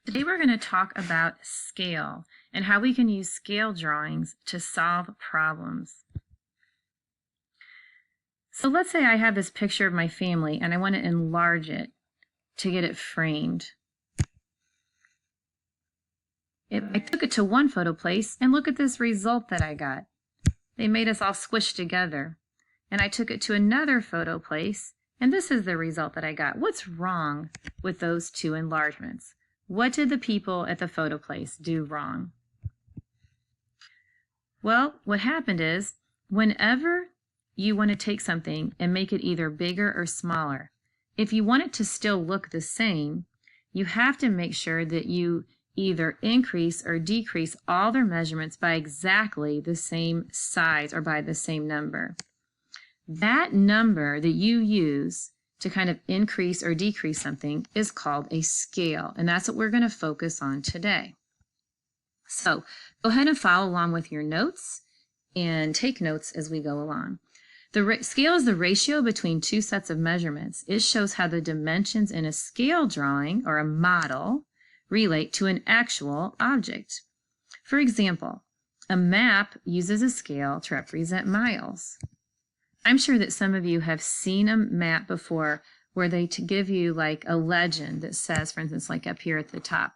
Today we're going to talk about scale and how we can use scale drawings to solve problems. So let's say I have this picture of my family and I want to enlarge it to get it framed. I took it to one photo place and look at this result that I got. They made us all squished together. And I took it to another photo place and this is the result that I got. What's wrong with those two enlargements? What did the people at the photo place do wrong? Well, what happened is whenever you want to take something and make it either bigger or smaller, if you want it to still look the same, you have to make sure that you either increase or decrease all their measurements by exactly the same size or by the same number. That number that you use to kind of increase or decrease something is called a scale, and that's what we're going to focus on today. So go ahead and follow along with your notes and take notes as we go along. The scale is the ratio between two sets of measurements. It shows how the dimensions in a scale drawing or a model relate to an actual object. For example, a map uses a scale to represent miles. I'm sure that some of you have seen a map before where they give you like a legend that says, for instance, like up here at the top,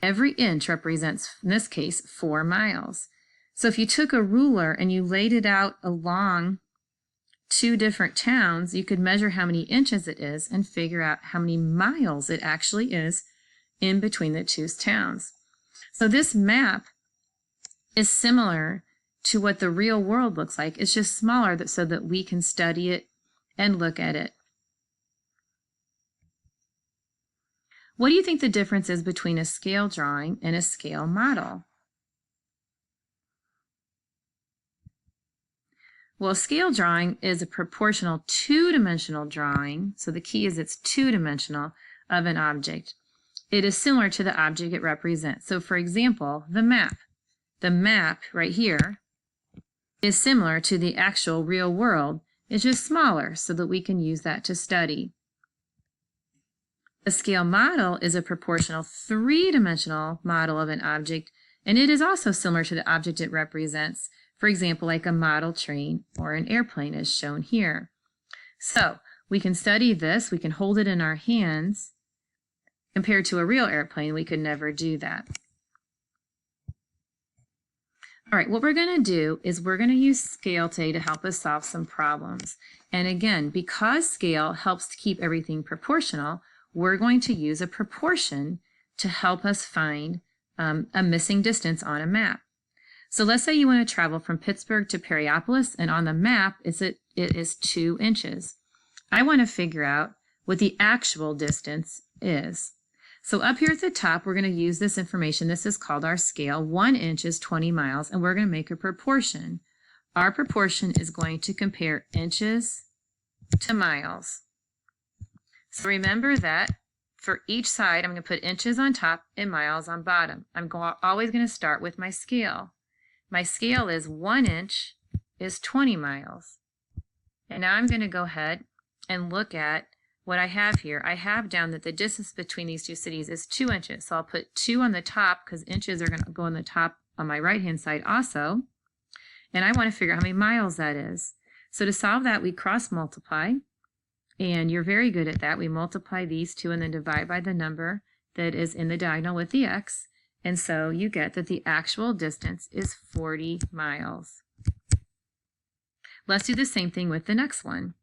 every inch represents, in this case, 4 miles. So if you took a ruler and you laid it out along two different towns, you could measure how many inches it is and figure out how many miles it actually is in between the two towns. So this map is similar to what the real world looks like. It's just smaller so that we can study it and look at it. What do you think the difference is between a scale drawing and a scale model? Well, a scale drawing is a proportional two-dimensional drawing, so the key is it's two-dimensional, of an object. It is similar to the object it represents. So for example, the map. The map right here is similar to the actual real world. It's just smaller so that we can use that to study. A scale model is a proportional three-dimensional model of an object, and it is also similar to the object it represents. For example, like a model train or an airplane as shown here. So we can study this, we can hold it in our hands. Compared to a real airplane, we could never do that. All right, what we're going to do is we're going to use scale today to help us solve some problems. And again, because scale helps to keep everything proportional, we're going to use a proportion to help us find a missing distance on a map. So let's say you want to travel from Pittsburgh to Perryopolis, and on the map it is 2 inches. I want to figure out what the actual distance is. So up here at the top, we're going to use this information. This is called our scale. 1 inch is 20 miles, and we're going to make a proportion. Our proportion is going to compare inches to miles. So remember that for each side, I'm going to put inches on top and miles on bottom. I'm always going to start with my scale. My scale is 1 inch is 20 miles. And now I'm going to go ahead and look at what I have here. I have down that the distance between these two cities is 2 inches. So I'll put 2 on the top because inches are going to go on the top on my right-hand side also. And I want to figure out how many miles that is. So to solve that, we cross multiply. And you're very good at that. We multiply these two and then divide by the number that is in the diagonal with the x. And so you get that the actual distance is 40 miles. Let's do the same thing with the next one.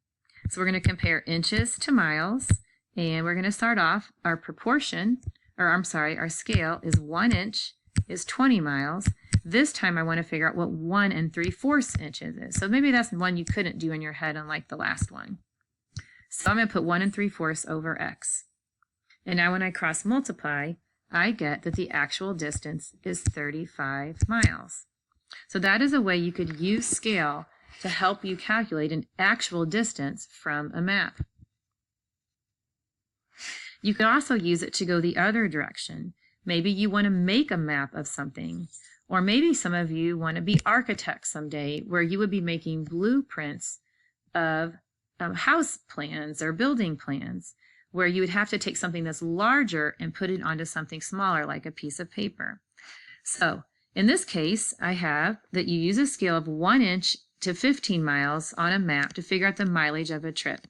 So we're going to compare inches to miles, and we're going to start off our proportion, our scale is 1 inch is 20 miles. This time I want to figure out what 1 3/4 inches is. So maybe that's one you couldn't do in your head unlike the last one. So I'm going to put 1 3/4 over x. And now when I cross multiply, I get that the actual distance is 35 miles. So that is a way you could use scale to help you calculate an actual distance from a map. You can also use it to go the other direction. Maybe you want to make a map of something, or maybe some of you want to be architects someday where you would be making blueprints of house plans or building plans. where you would have to take something that's larger and put it onto something smaller, like a piece of paper. So in this case, I have that you use a scale of 1 inch to 15 miles on a map to figure out the mileage of a trip.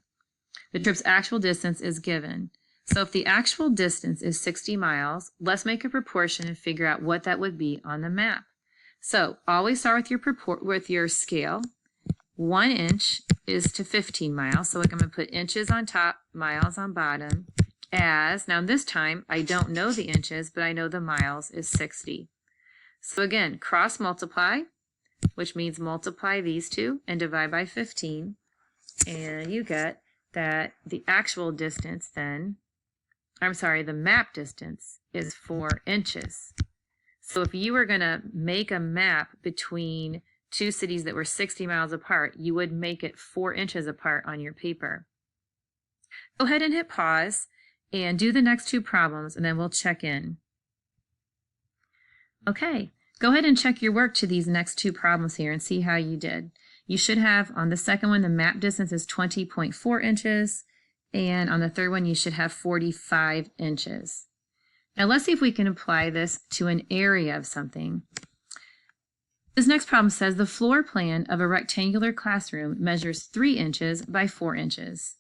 The trip's actual distance is given. So if the actual distance is 60 miles, let's make a proportion and figure out what that would be on the map. So always start with your scale. 1 inch is to 15 miles. So I'm going to put inches on top, miles on bottom. Now this time I don't know the inches, but I know the miles is 60. So again, cross multiply, which means multiply these two and divide by 15. And you get that the actual distance then, the map distance is 4 inches. So if you were going to make a map between two cities that were 60 miles apart, you would make it 4 inches apart on your paper. Go ahead and hit pause and do the next two problems, and then we'll check in. Okay, go ahead and check your work to these next two problems here and see how you did. You should have, on the second one, the map distance is 20.4 inches, and on the third one, you should have 45 inches. Now let's see if we can apply this to an area of something. This next problem says the floor plan of a rectangular classroom measures 3 inches by 4 inches.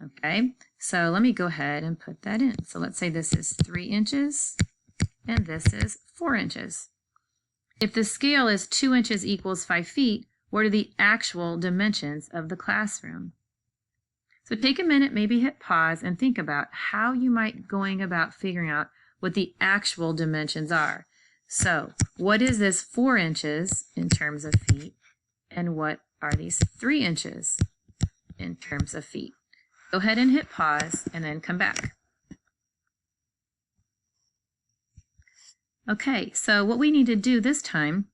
Okay, so let me go ahead and put that in. So let's say this is 3 inches and this is 4 inches. If the scale is 2 inches equals 5 feet, what are the actual dimensions of the classroom? So take a minute, maybe hit pause and think about how you might going about figuring out what the actual dimensions are. So what is this 4 inches in terms of feet, and what are these 3 inches in terms of feet? Go ahead and hit pause and then come back. Okay, so what we need to do this time,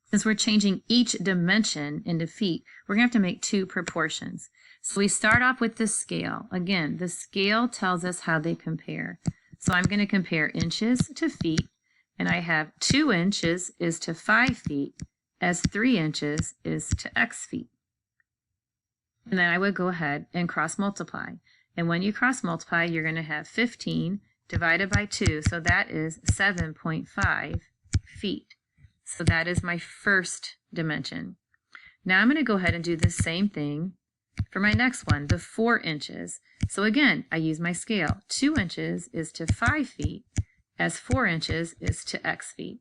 since we're changing each dimension into feet, we're going to have to make two proportions. So we start off with the scale. Again, the scale tells us how they compare. So I'm going to compare inches to feet, and I have 2 inches is to 5 feet as 3 inches is to x feet. And then I would go ahead and cross multiply. And when you cross multiply, you're going to have 15 divided by 2, so that is 7.5 feet. So that is my first dimension. Now I'm going to go ahead and do the same thing for my next one, the 4 inches. So again, I use my scale. 2 inches is to 5 feet, as 4 inches is to x feet.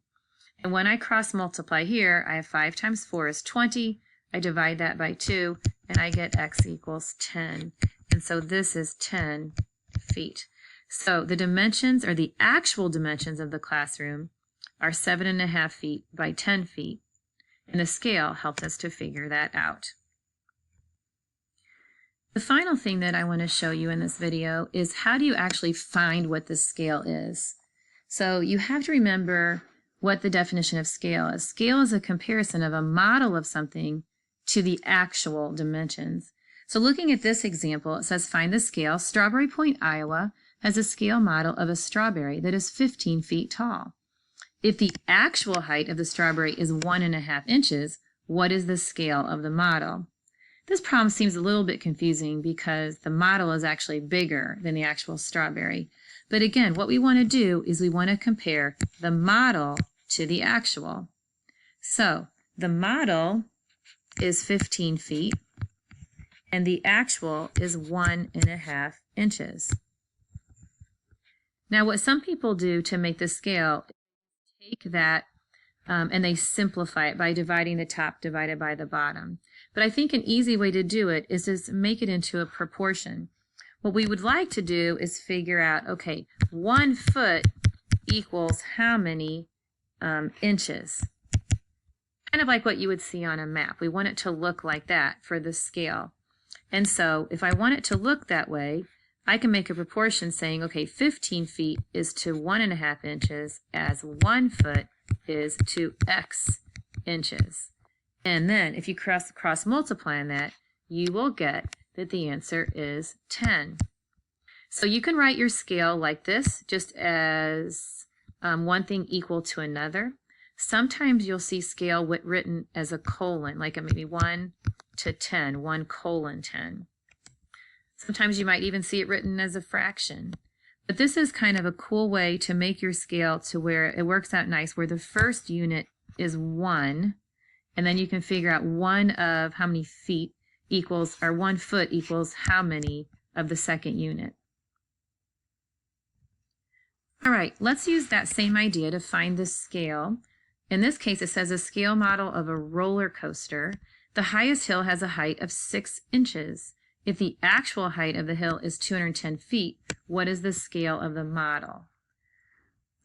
And when I cross multiply here, I have 5 times 4 is 20. I divide that by 2, and I get x equals 10. And so this is 10 feet. So the dimensions, or the actual dimensions of the classroom, are 7.5 feet by 10 feet. And the scale helped us to figure that out. The final thing that I want to show you in this video is how do you actually find what the scale is. So you have to remember what the definition of scale is. Scale is a comparison of a model of something to the actual dimensions. So looking at this example, it says find the scale. Strawberry Point, Iowa has a scale model of a strawberry that is 15 feet tall. If the actual height of the strawberry is 1.5 inches, what is the scale of the model? This problem seems a little bit confusing because the model is actually bigger than the actual strawberry. But again, what we want to do is we want to compare the model to the actual. So the model is 15 feet and the actual is 1.5 inches. Now what some people do to make the scale, take that and they simplify it by dividing the top divided by the bottom. But I think an easy way to do it is to make it into a proportion. What we would like to do is figure out, okay, 1 foot equals how many inches? Kind of like what you would see on a map. We want it to look like that for the scale. And so if I want it to look that way, I can make a proportion saying, okay, 15 feet is to 1.5 inches as 1 foot is to x inches. And then if you cross multiply on that, you will get that the answer is 10. So you can write your scale like this, just as one thing equal to another. Sometimes you'll see scale written as a colon, like maybe 1 to 10, 1:10. Sometimes you might even see it written as a fraction. But this is kind of a cool way to make your scale to where it works out nice, where the first unit is 1, and then you can figure out 1 of how many feet equals, or 1 foot equals how many of the second unit. All right, let's use that same idea to find the scale. In this case, it says a scale model of a roller coaster. The highest hill has a height of 6 inches. If the actual height of the hill is 210 feet, what is the scale of the model?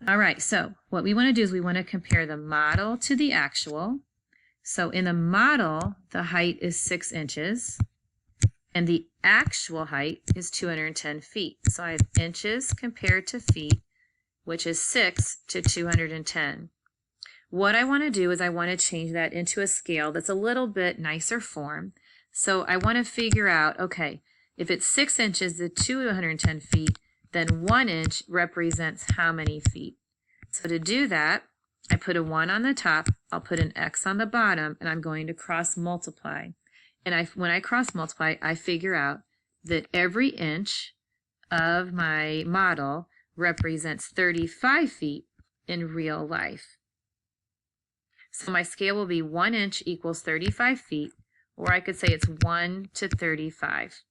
All right, so what we want to do is we want to compare the model to the actual. So in the model, the height is 6 inches, and the actual height is 210 feet. So I have inches compared to feet, which is 6 to 210. What I want to do is I want to change that into a scale that's a little bit nicer form. So I want to figure out, okay, if it's 6 inches to 210 feet, then 1 inch represents how many feet? So to do that, I put a 1 on the top, I'll put an X on the bottom, and I'm going to cross multiply. And when I cross multiply, I figure out that every inch of my model represents 35 feet in real life. So my scale will be 1 inch equals 35 feet, or I could say it's 1 to 35.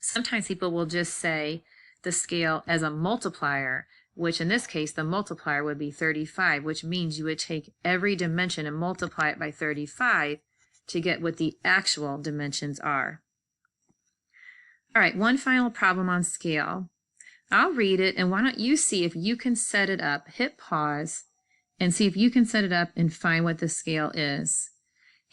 Sometimes people will just say the scale as a multiplier, which in this case, the multiplier would be 35, which means you would take every dimension and multiply it by 35 to get what the actual dimensions are. All right, one final problem on scale. I'll read it, and why don't you see if you can set it up. Hit pause and see if you can set it up and find what the scale is.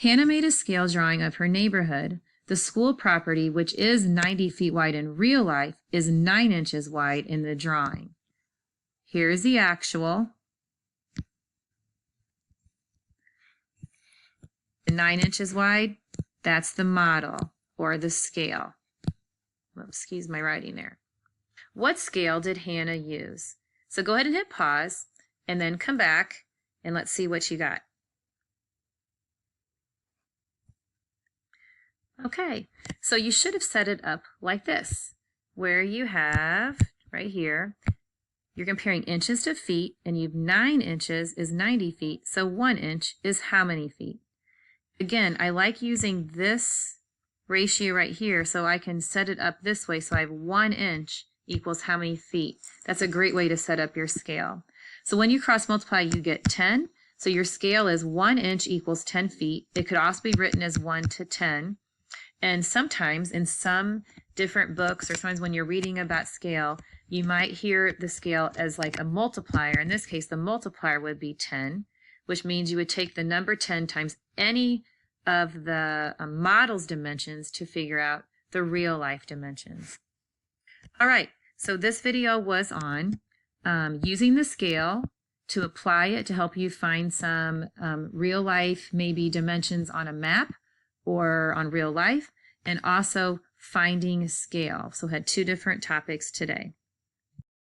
Hannah made a scale drawing of her neighborhood. The school property, which is 90 feet wide in real life, is 9 inches wide in the drawing. Here's the actual. 9 inches wide, that's the model or the scale. Well, excuse my writing there. What scale did Hannah use? So go ahead and hit pause and then come back and let's see what you got. Okay, so you should have set it up like this, where you have right here, you're comparing inches to feet, and you've 9 inches is 90 feet, so 1 inch is how many feet? Again, I like using this ratio right here so I can set it up this way, so I have 1 inch equals how many feet. That's a great way to set up your scale. So when you cross multiply, you get 10, so your scale is 1 inch equals 10 feet. It could also be written as 1 to 10. And sometimes in some different books, or sometimes when you're reading about scale, you might hear the scale as like a multiplier. In this case, the multiplier would be 10, which means you would take the number 10 times any of the model's dimensions to figure out the real life dimensions. All right, so this video was on using the scale to apply it to help you find some real life, maybe dimensions on a map or on real life, and also finding a scale. So we had 2 different topics today.